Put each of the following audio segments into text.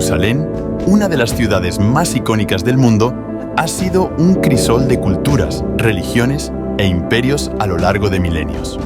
Jerusalén, una de las ciudades más icónicas del mundo, ha sido un crisol de culturas, religiones e imperios a lo largo de milenios.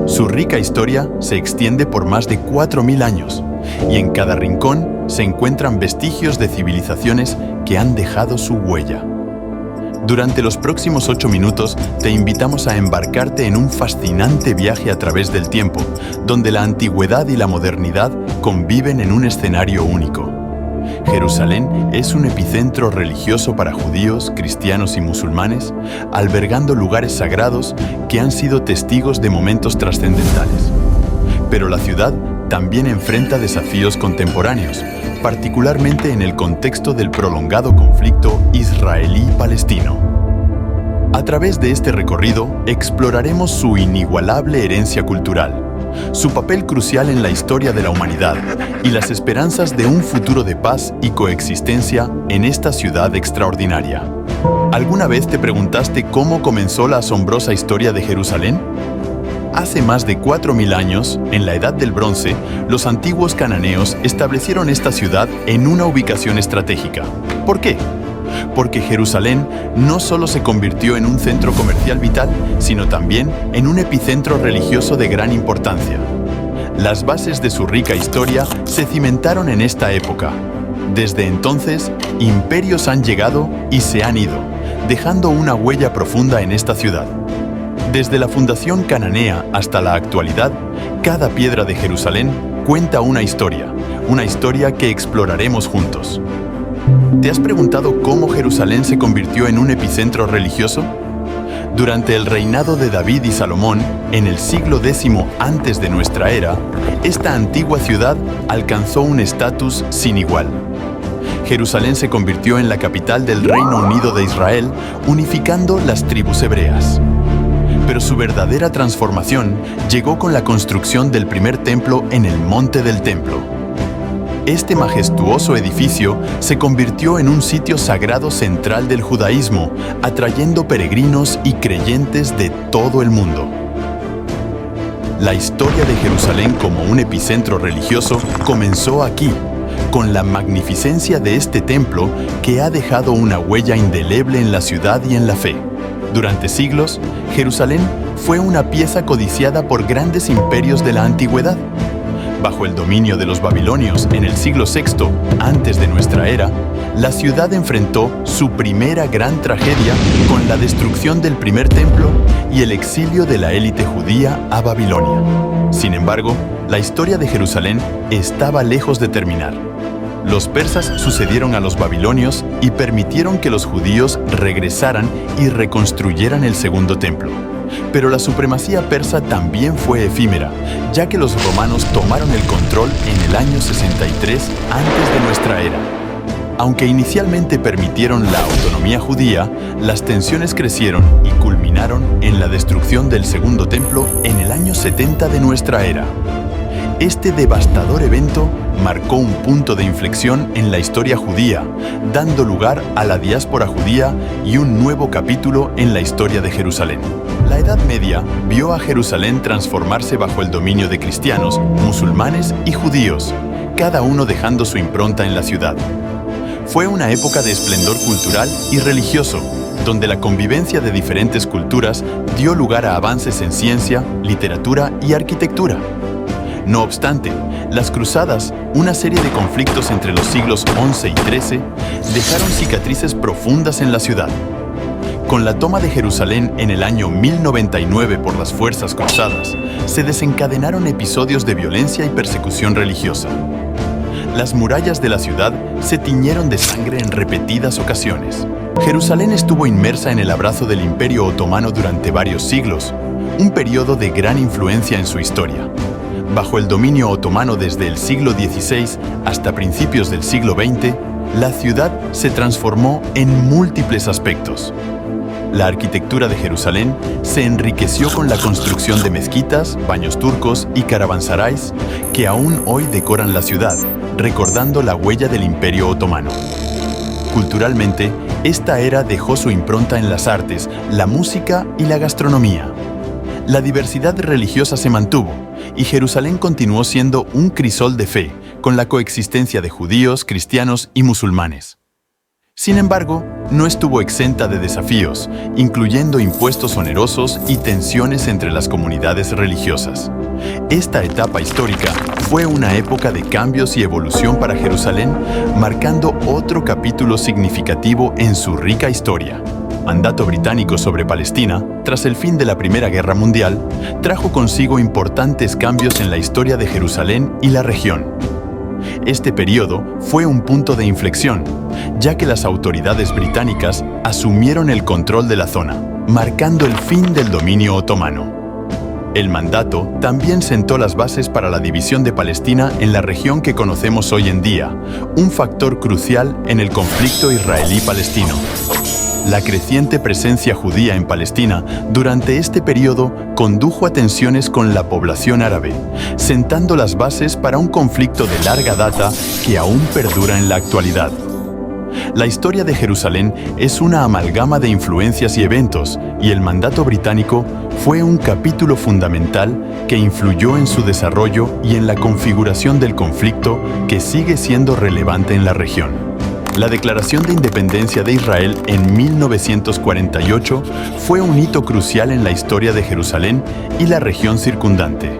Su rica historia se extiende por más de 4.000 años y en cada rincón se encuentran vestigios de civilizaciones que han dejado su huella. Durante los próximos 8 minutos te invitamos a embarcarte en un fascinante viaje a través del tiempo, donde la antigüedad y la modernidad conviven en un escenario único. Jerusalén es un epicentro religioso para judíos, cristianos y musulmanes, albergando lugares sagrados que han sido testigos de momentos trascendentales. Pero la ciudad también enfrenta desafíos contemporáneos, particularmente en el contexto del prolongado conflicto israelí-palestino. A través de este recorrido, exploraremos su inigualable herencia cultural, su papel crucial en la historia de la humanidad y las esperanzas de un futuro de paz y coexistencia en esta ciudad extraordinaria. ¿Alguna vez te preguntaste cómo comenzó la asombrosa historia de Jerusalén? Hace más de 4.000 años, en la Edad del Bronce, los antiguos cananeos establecieron esta ciudad en una ubicación estratégica. ¿Por qué? Porque Jerusalén no solo se convirtió en un centro comercial vital, sino también en un epicentro religioso de gran importancia. Las bases de su rica historia se cimentaron en esta época. Desde entonces, imperios han llegado y se han ido, dejando una huella profunda en esta ciudad. Desde la fundación cananea hasta la actualidad, cada piedra de Jerusalén cuenta una historia que exploraremos juntos. ¿Te has preguntado cómo Jerusalén se convirtió en un epicentro religioso? Durante el reinado de David y Salomón, en el siglo X antes de nuestra era, esta antigua ciudad alcanzó un estatus sin igual. Jerusalén se convirtió en la capital del Reino Unido de Israel, unificando las tribus hebreas. Pero su verdadera transformación llegó con la construcción del primer templo en el Monte del Templo. Este majestuoso edificio se convirtió en un sitio sagrado central del judaísmo, atrayendo peregrinos y creyentes de todo el mundo. La historia de Jerusalén como un epicentro religioso comenzó aquí, con la magnificencia de este templo que ha dejado una huella indeleble en la ciudad y en la fe. Durante siglos, Jerusalén fue una pieza codiciada por grandes imperios de la antigüedad. Bajo el dominio de los babilonios en el siglo VI antes de nuestra era, la ciudad enfrentó su primera gran tragedia con la destrucción del primer templo y el exilio de la élite judía a Babilonia. Sin embargo, la historia de Jerusalén estaba lejos de terminar. Los persas sucedieron a los babilonios y permitieron que los judíos regresaran y reconstruyeran el segundo templo. Pero la supremacía persa también fue efímera, ya que los romanos tomaron el control en el año 63 antes de nuestra era. Aunque inicialmente permitieron la autonomía judía, las tensiones crecieron y culminaron en la destrucción del segundo templo en el año 70 de nuestra era. Este devastador evento marcó un punto de inflexión en la historia judía, dando lugar a la diáspora judía y un nuevo capítulo en la historia de Jerusalén. La Edad Media vio a Jerusalén transformarse bajo el dominio de cristianos, musulmanes y judíos, cada uno dejando su impronta en la ciudad. Fue una época de esplendor cultural y religioso, donde la convivencia de diferentes culturas dio lugar a avances en ciencia, literatura y arquitectura. No obstante, las cruzadas, una serie de conflictos entre los siglos XI y XIII, dejaron cicatrices profundas en la ciudad. Con la toma de Jerusalén en el año 1099 por las fuerzas cruzadas, se desencadenaron episodios de violencia y persecución religiosa. Las murallas de la ciudad se tiñeron de sangre en repetidas ocasiones. Jerusalén estuvo inmersa en el abrazo del Imperio Otomano durante varios siglos, un periodo de gran influencia en su historia. Bajo el dominio otomano desde el siglo XVI hasta principios del siglo XX, la ciudad se transformó en múltiples aspectos. La arquitectura de Jerusalén se enriqueció con la construcción de mezquitas, baños turcos y caravansarais que aún hoy decoran la ciudad, recordando la huella del Imperio Otomano. Culturalmente, esta era dejó su impronta en las artes, la música y la gastronomía. La diversidad religiosa se mantuvo y Jerusalén continuó siendo un crisol de fe, con la coexistencia de judíos, cristianos y musulmanes. Sin embargo, no estuvo exenta de desafíos, incluyendo impuestos onerosos y tensiones entre las comunidades religiosas. Esta etapa histórica fue una época de cambios y evolución para Jerusalén, marcando otro capítulo significativo en su rica historia. El mandato británico sobre Palestina, tras el fin de la Primera Guerra Mundial, trajo consigo importantes cambios en la historia de Jerusalén y la región. Este periodo fue un punto de inflexión, ya que las autoridades británicas asumieron el control de la zona, marcando el fin del dominio otomano. El mandato también sentó las bases para la división de Palestina en la región que conocemos hoy en día, un factor crucial en el conflicto israelí-palestino. La creciente presencia judía en Palestina durante este periodo condujo a tensiones con la población árabe, sentando las bases para un conflicto de larga data que aún perdura en la actualidad. La historia de Jerusalén es una amalgama de influencias y eventos, y el mandato británico fue un capítulo fundamental que influyó en su desarrollo y en la configuración del conflicto que sigue siendo relevante en la región. La Declaración de Independencia de Israel en 1948 fue un hito crucial en la historia de Jerusalén y la región circundante.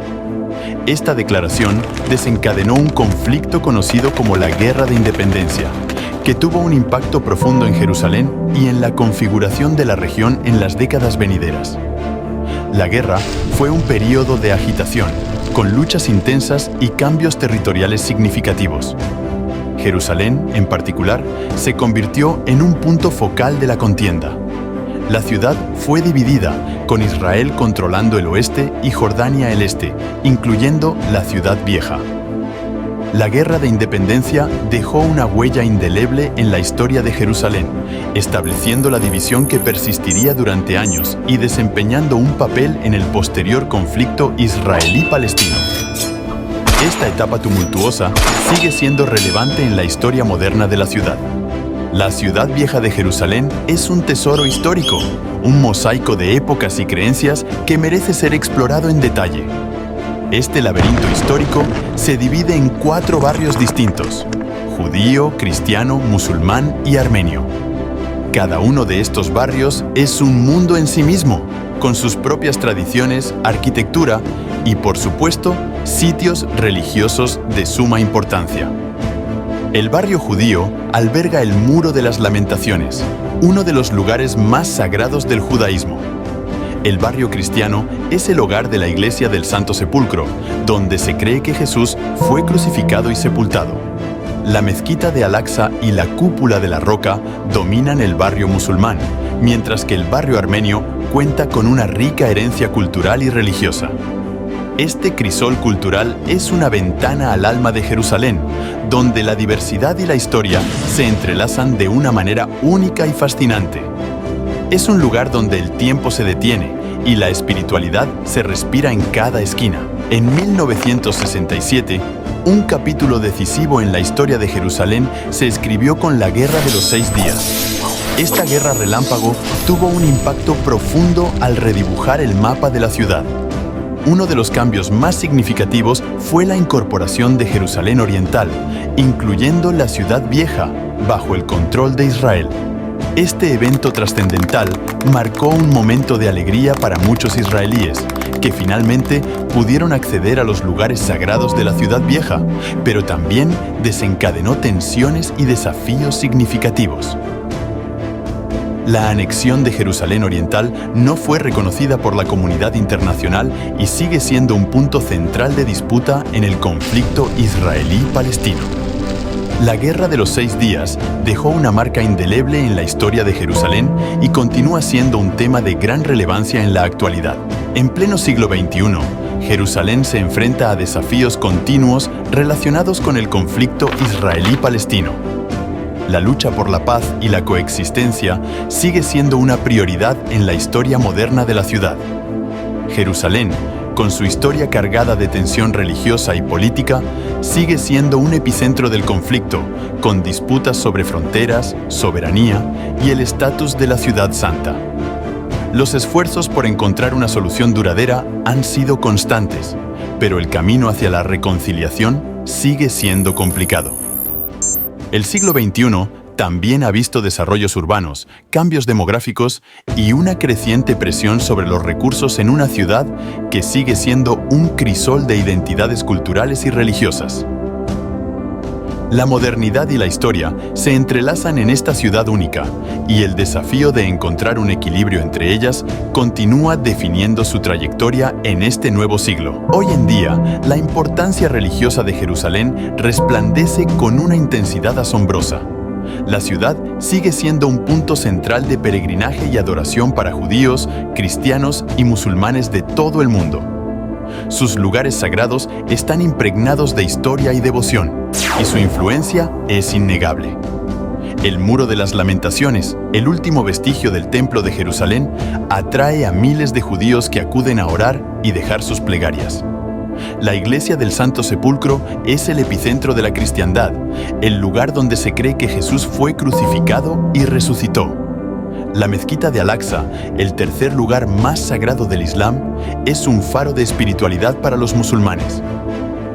Esta declaración desencadenó un conflicto conocido como la Guerra de Independencia, que tuvo un impacto profundo en Jerusalén y en la configuración de la región en las décadas venideras. La guerra fue un periodo de agitación, con luchas intensas y cambios territoriales significativos. Jerusalén, en particular, se convirtió en un punto focal de la contienda. La ciudad fue dividida, con Israel controlando el oeste y Jordania el este, incluyendo la Ciudad Vieja. La Guerra de Independencia dejó una huella indeleble en la historia de Jerusalén, estableciendo la división que persistiría durante años y desempeñando un papel en el posterior conflicto israelí-palestino. Esta etapa tumultuosa sigue siendo relevante en la historia moderna de la ciudad. La Ciudad Vieja de Jerusalén es un tesoro histórico, un mosaico de épocas y creencias que merece ser explorado en detalle. Este laberinto histórico se divide en 4 barrios distintos: judío, cristiano, musulmán y armenio. Cada uno de estos barrios es un mundo en sí mismo, con sus propias tradiciones, arquitectura y, por supuesto, sitios religiosos de suma importancia. El barrio judío alberga el Muro de las Lamentaciones, uno de los lugares más sagrados del judaísmo. El barrio cristiano es el hogar de la Iglesia del Santo Sepulcro, donde se cree que Jesús fue crucificado y sepultado. La mezquita de Al-Aqsa y la cúpula de la Roca dominan el barrio musulmán, mientras que el barrio armenio cuenta con una rica herencia cultural y religiosa. Este crisol cultural es una ventana al alma de Jerusalén, donde la diversidad y la historia se entrelazan de una manera única y fascinante. Es un lugar donde el tiempo se detiene y la espiritualidad se respira en cada esquina. En 1967, un capítulo decisivo en la historia de Jerusalén se escribió con la Guerra de los 6 días. Esta guerra relámpago tuvo un impacto profundo al redibujar el mapa de la ciudad. Uno de los cambios más significativos fue la incorporación de Jerusalén Oriental, incluyendo la Ciudad Vieja, bajo el control de Israel. Este evento trascendental marcó un momento de alegría para muchos israelíes, que finalmente pudieron acceder a los lugares sagrados de la Ciudad Vieja, pero también desencadenó tensiones y desafíos significativos. La anexión de Jerusalén Oriental no fue reconocida por la comunidad internacional y sigue siendo un punto central de disputa en el conflicto israelí-palestino. La Guerra de los 6 días dejó una marca indeleble en la historia de Jerusalén y continúa siendo un tema de gran relevancia en la actualidad. En pleno siglo XXI, Jerusalén se enfrenta a desafíos continuos relacionados con el conflicto israelí-palestino. La lucha por la paz y la coexistencia sigue siendo una prioridad en la historia moderna de la ciudad. Jerusalén, con su historia cargada de tensión religiosa y política, sigue siendo un epicentro del conflicto, con disputas sobre fronteras, soberanía y el estatus de la ciudad santa. Los esfuerzos por encontrar una solución duradera han sido constantes, pero el camino hacia la reconciliación sigue siendo complicado. El siglo XXI también ha visto desarrollos urbanos, cambios demográficos y una creciente presión sobre los recursos en una ciudad que sigue siendo un crisol de identidades culturales y religiosas. La modernidad y la historia se entrelazan en esta ciudad única, y el desafío de encontrar un equilibrio entre ellas continúa definiendo su trayectoria en este nuevo siglo. Hoy en día, la importancia religiosa de Jerusalén resplandece con una intensidad asombrosa. La ciudad sigue siendo un punto central de peregrinaje y adoración para judíos, cristianos y musulmanes de todo el mundo. Sus lugares sagrados están impregnados de historia y devoción, y su influencia es innegable. El Muro de las Lamentaciones, el último vestigio del Templo de Jerusalén, atrae a miles de judíos que acuden a orar y dejar sus plegarias. La Iglesia del Santo Sepulcro es el epicentro de la cristiandad, el lugar donde se cree que Jesús fue crucificado y resucitó. La mezquita de Al-Aqsa, el tercer lugar más sagrado del Islam, es un faro de espiritualidad para los musulmanes.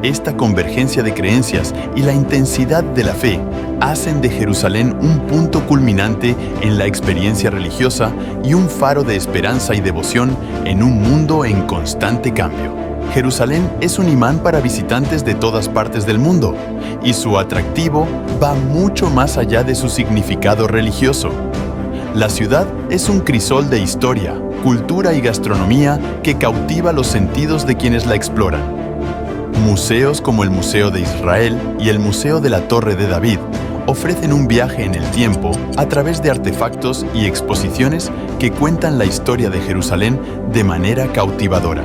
Esta convergencia de creencias y la intensidad de la fe hacen de Jerusalén un punto culminante en la experiencia religiosa y un faro de esperanza y devoción en un mundo en constante cambio. Jerusalén es un imán para visitantes de todas partes del mundo, y su atractivo va mucho más allá de su significado religioso. La ciudad es un crisol de historia, cultura y gastronomía que cautiva los sentidos de quienes la exploran. Museos como el Museo de Israel y el Museo de la Torre de David ofrecen un viaje en el tiempo a través de artefactos y exposiciones que cuentan la historia de Jerusalén de manera cautivadora.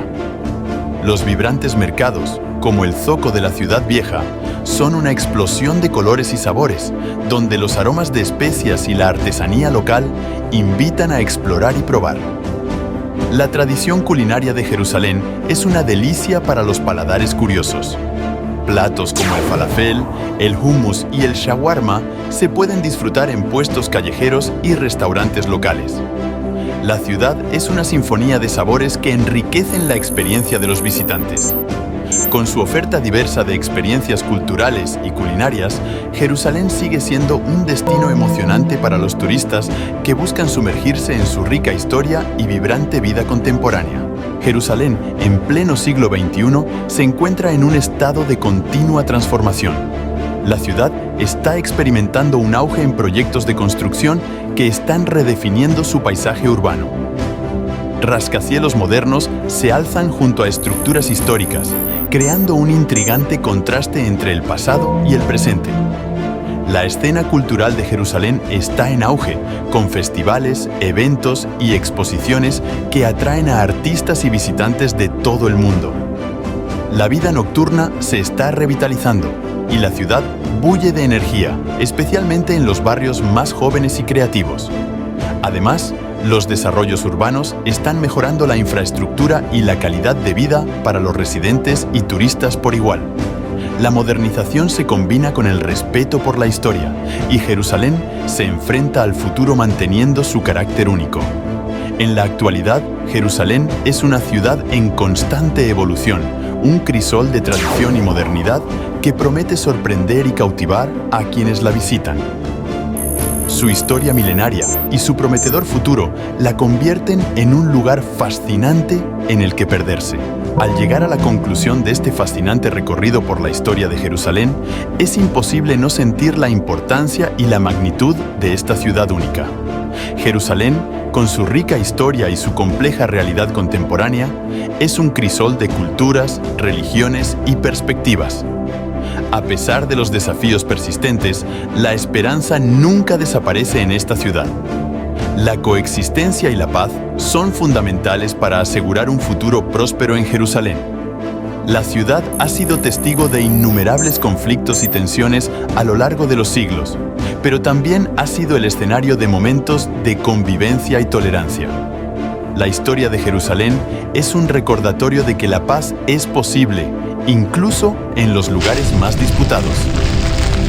Los vibrantes mercados, como el Zoco de la Ciudad Vieja, son una explosión de colores y sabores, donde los aromas de especias y la artesanía local invitan a explorar y probar. La tradición culinaria de Jerusalén es una delicia para los paladares curiosos. Platos como el falafel, el hummus y el shawarma se pueden disfrutar en puestos callejeros y restaurantes locales. La ciudad es una sinfonía de sabores que enriquecen la experiencia de los visitantes. Con su oferta diversa de experiencias culturales y culinarias, Jerusalén sigue siendo un destino emocionante para los turistas que buscan sumergirse en su rica historia y vibrante vida contemporánea. Jerusalén, en pleno siglo XXI, se encuentra en un estado de continua transformación. La ciudad está experimentando un auge en proyectos de construcción que están redefiniendo su paisaje urbano. Rascacielos modernos se alzan junto a estructuras históricas, creando un intrigante contraste entre el pasado y el presente. La escena cultural de Jerusalén está en auge, con festivales, eventos y exposiciones que atraen a artistas y visitantes de todo el mundo. La vida nocturna se está revitalizando y la ciudad bulle de energía, especialmente en los barrios más jóvenes y creativos. Además, los desarrollos urbanos están mejorando la infraestructura y la calidad de vida para los residentes y turistas por igual. La modernización se combina con el respeto por la historia, y Jerusalén se enfrenta al futuro manteniendo su carácter único. En la actualidad, Jerusalén es una ciudad en constante evolución, un crisol de tradición y modernidad que promete sorprender y cautivar a quienes la visitan. Su historia milenaria y su prometedor futuro la convierten en un lugar fascinante en el que perderse. Al llegar a la conclusión de este fascinante recorrido por la historia de Jerusalén, es imposible no sentir la importancia y la magnitud de esta ciudad única. Jerusalén, con su rica historia y su compleja realidad contemporánea, es un crisol de culturas, religiones y perspectivas. A pesar de los desafíos persistentes, la esperanza nunca desaparece en esta ciudad. La coexistencia y la paz son fundamentales para asegurar un futuro próspero en Jerusalén. La ciudad ha sido testigo de innumerables conflictos y tensiones a lo largo de los siglos, pero también ha sido el escenario de momentos de convivencia y tolerancia. La historia de Jerusalén es un recordatorio de que la paz es posible, incluso en los lugares más disputados.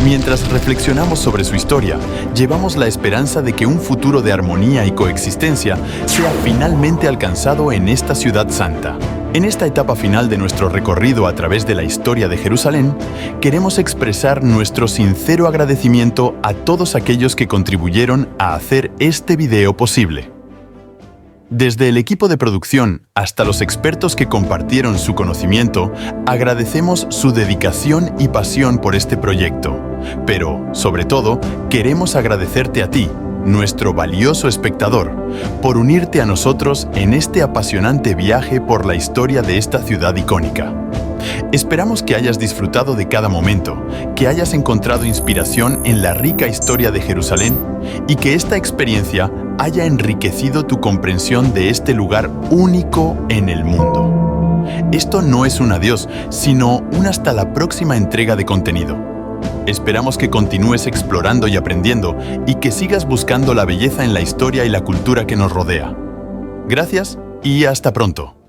Mientras reflexionamos sobre su historia, llevamos la esperanza de que un futuro de armonía y coexistencia sea finalmente alcanzado en esta ciudad santa. En esta etapa final de nuestro recorrido a través de la historia de Jerusalén, queremos expresar nuestro sincero agradecimiento a todos aquellos que contribuyeron a hacer este video posible. Desde el equipo de producción hasta los expertos que compartieron su conocimiento, agradecemos su dedicación y pasión por este proyecto. Pero, sobre todo, queremos agradecerte a ti, nuestro valioso espectador, por unirte a nosotros en este apasionante viaje por la historia de esta ciudad icónica. Esperamos que hayas disfrutado de cada momento, que hayas encontrado inspiración en la rica historia de Jerusalén y que esta experiencia haya enriquecido tu comprensión de este lugar único en el mundo. Esto no es un adiós, sino un hasta la próxima entrega de contenido. Esperamos que continúes explorando y aprendiendo y que sigas buscando la belleza en la historia y la cultura que nos rodea. Gracias y hasta pronto.